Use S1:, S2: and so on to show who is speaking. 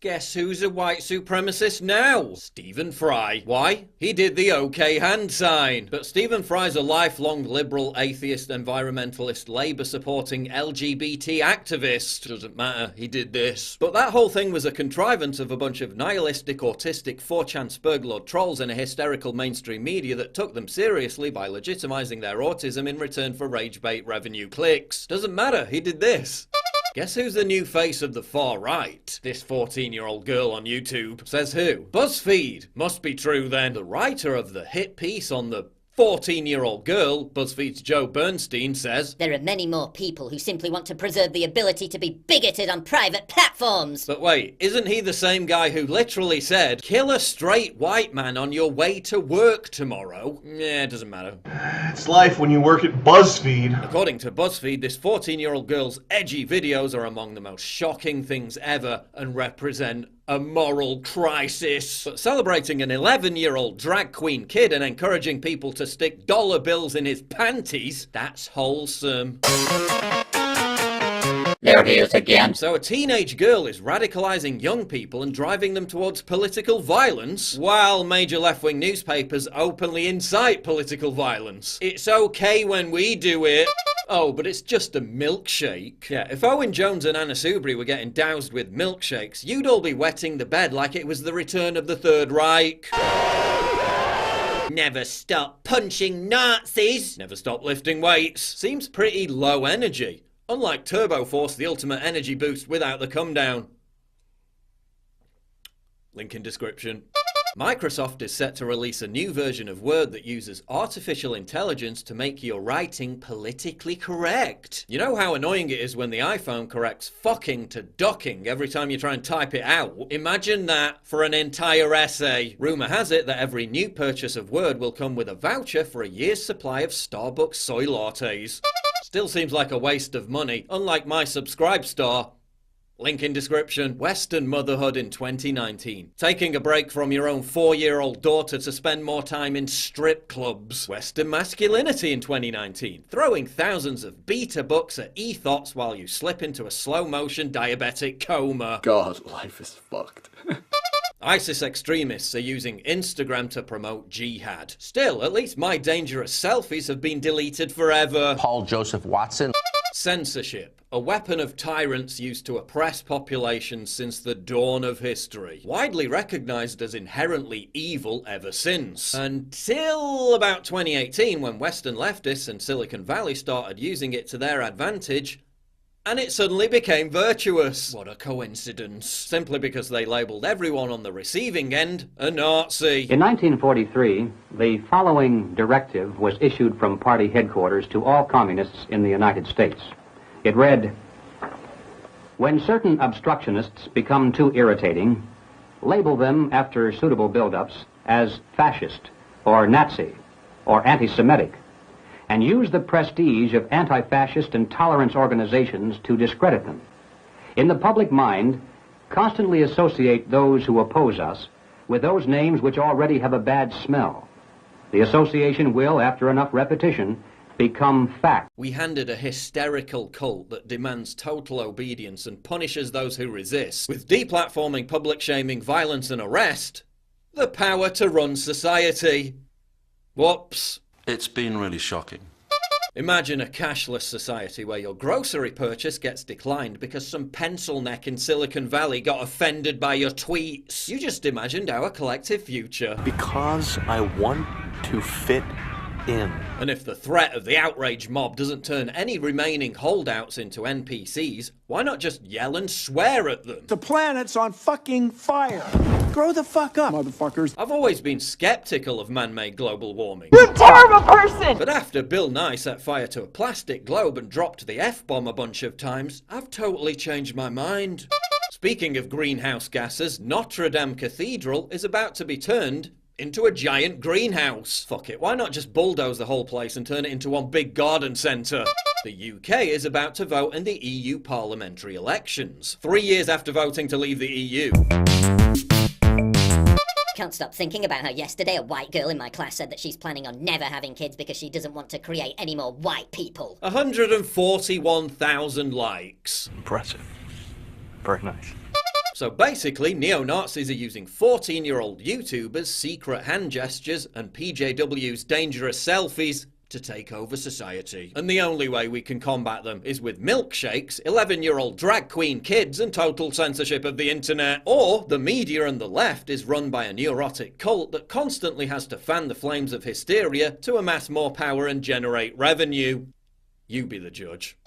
S1: Guess who's a white supremacist now? Stephen Fry. Why? He did the OK hand sign. But Stephen Fry's a lifelong liberal, atheist, environmentalist, Labour-supporting LGBT activist. Doesn't matter, he did this. But that whole thing was a contrivance of a bunch of nihilistic, autistic, 4chan Spurglord trolls in a hysterical mainstream media that took them seriously by legitimising their autism in return for rage bait revenue clicks. Doesn't matter, he did this. Guess who's the new face of the far right? This 14-year-old girl on YouTube. Says who? BuzzFeed. Must be true then. The writer of the hit piece on the 14-year-old girl, BuzzFeed's Joe Bernstein, says,
S2: "There are many more people who simply want to preserve the ability to be bigoted on private platforms."
S1: But wait, isn't he the same guy who literally said, "Kill a straight white man on your way to work tomorrow"? Yeah, it doesn't matter.
S3: It's life when you work at BuzzFeed.
S1: According to BuzzFeed, this 14-year-old girl's edgy videos are among the most shocking things ever and represent a moral crisis. But celebrating an 11-year-old drag queen kid and encouraging people to stick dollar bills in his panties, that's wholesome.
S4: There he is again.
S1: So a teenage girl is radicalizing young people and driving them towards political violence, while major left-wing newspapers openly incite political violence. It's okay when we do it. Oh, but it's just a milkshake. Yeah, if Owen Jones and Anna Soubry were getting doused with milkshakes, you'd all be wetting the bed like it was the return of the Third Reich. Never stop punching Nazis. Never stop lifting weights. Seems pretty low energy. Unlike Turbo Force, the ultimate energy boost without the come down. Link in description. Microsoft is set to release a new version of Word that uses artificial intelligence to make your writing politically correct. You know how annoying it is when the iPhone corrects fucking to ducking every time you try and type it out? Imagine that for an entire essay. Rumour has it that every new purchase of Word will come with a voucher for a year's supply of Starbucks soy lattes. Still seems like a waste of money, unlike my Subscribe Star. Link in description. Western motherhood in 2019. Taking a break from your own 4-year-old daughter to spend more time in strip clubs. Western masculinity in 2019. Throwing thousands of beta books at e-thoughts while you slip into a slow-motion diabetic coma.
S5: God, life is fucked.
S1: ISIS extremists are using Instagram to promote jihad. Still, at least my dangerous selfies have been deleted forever.
S6: Paul Joseph Watson.
S1: Censorship, a weapon of tyrants used to oppress populations since the dawn of history. Widely recognized as inherently evil ever since. Until about 2018, when Western leftists and Silicon Valley started using it to their advantage, and it suddenly became virtuous. What a coincidence. Simply because they labelled everyone on the receiving end a Nazi.
S7: In 1943, the following directive was issued from party headquarters to all communists in the United States. It read, "When certain obstructionists become too irritating, label them after suitable build-ups as fascist or Nazi or anti-Semitic, and use the prestige of anti-fascist and tolerance organizations to discredit them. In the public mind, constantly associate those who oppose us with those names which already have a bad smell. The association will, after enough repetition, become fact."
S1: We handed a hysterical cult that demands total obedience and punishes those who resist, with deplatforming, public shaming, violence and arrest, the power to run society. Whoops.
S8: It's been really shocking.
S1: Imagine a cashless society where your grocery purchase gets declined because some pencil neck in Silicon Valley got offended by your tweets. You just imagined our collective future.
S5: Because I want to fit in.
S1: And if the threat of the outrage mob doesn't turn any remaining holdouts into NPCs, why not just yell and swear at them?
S9: The planet's on fucking fire. Grow the fuck up, motherfuckers.
S1: I've always been skeptical of man-made global warming.
S10: You're a terrible person!
S1: But after Bill Nye set fire to a plastic globe and dropped the F-bomb a bunch of times, I've totally changed my mind. Speaking of greenhouse gases, Notre Dame Cathedral is about to be turned into a giant greenhouse. Fuck it, why not just bulldoze the whole place and turn it into one big garden centre? The UK is about to vote in the EU parliamentary elections, 3 years after voting to leave the EU.
S2: Can't stop thinking about how yesterday a white girl in my class said that she's planning on never having kids because she doesn't want to create any more white people.
S1: 141,000 likes.
S5: Impressive. Very nice.
S1: So basically, neo-Nazis are using 14-year-old YouTubers' secret hand gestures and PJW's dangerous selfies to take over society. And the only way we can combat them is with milkshakes, 11-year-old drag queen kids, and total censorship of the internet. Or the media and the left is run by a neurotic cult that constantly has to fan the flames of hysteria to amass more power and generate revenue. You be the judge.